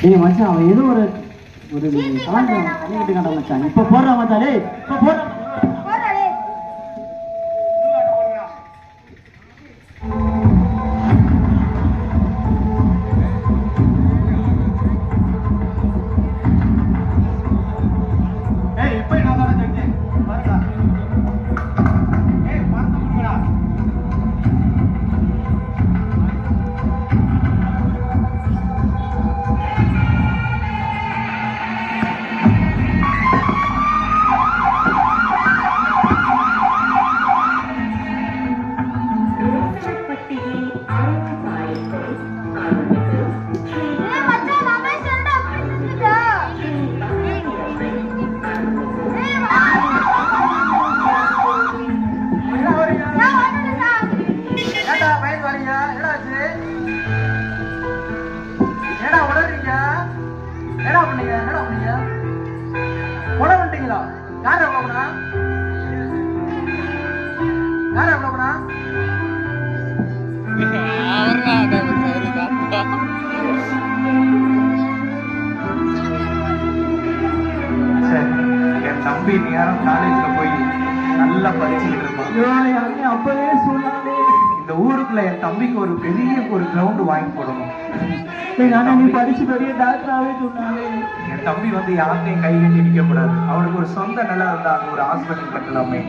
ஏய் மச்சான் அவன் ஏதோ ஒரு ஒரு கலாஞ்சி பண்ணிக்கிட்டு கண்ட மச்சான். இப்போ போடுற மச்சான். டேய் இப்போ போடுற தம்பி நேரம் காலேஜ்ல போய் நல்லா படிச்சுக்கிட்டு இருப்பான். அப்பவே சொன்னாலே இந்த ஊருக்குள்ள என் தம்பிக்கு ஒரு பெரிய ஒரு கிரவுண்ட் வாங்கி போடணும். நீ படிச்சு பெரிய டாக்டராகவே சொன்னாலே. என் தம்பி வந்து யார்கிட்டையும் கை கட்டி நிற்க கூடாது. அவனுக்கு ஒரு சொந்த நிலம் இருந்தா அது ஒரு ஹாஸ்பிட்டல் கட்டலாமே.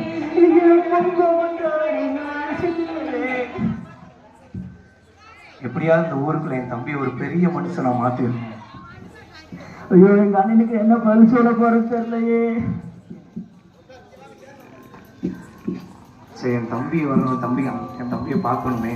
எப்படியாவது இந்த ஊருக்குள்ள என் தம்பி ஒரு பெரிய மனுஷனா மாத்திருக்கணும். ஐயோ எங்க அண்ணனுக்கு என்ன பதில் சொல்ல போறது தெரியலையே. சரி என் தம்பி வரணும். என் தம்பியை பார்க்கணுமே.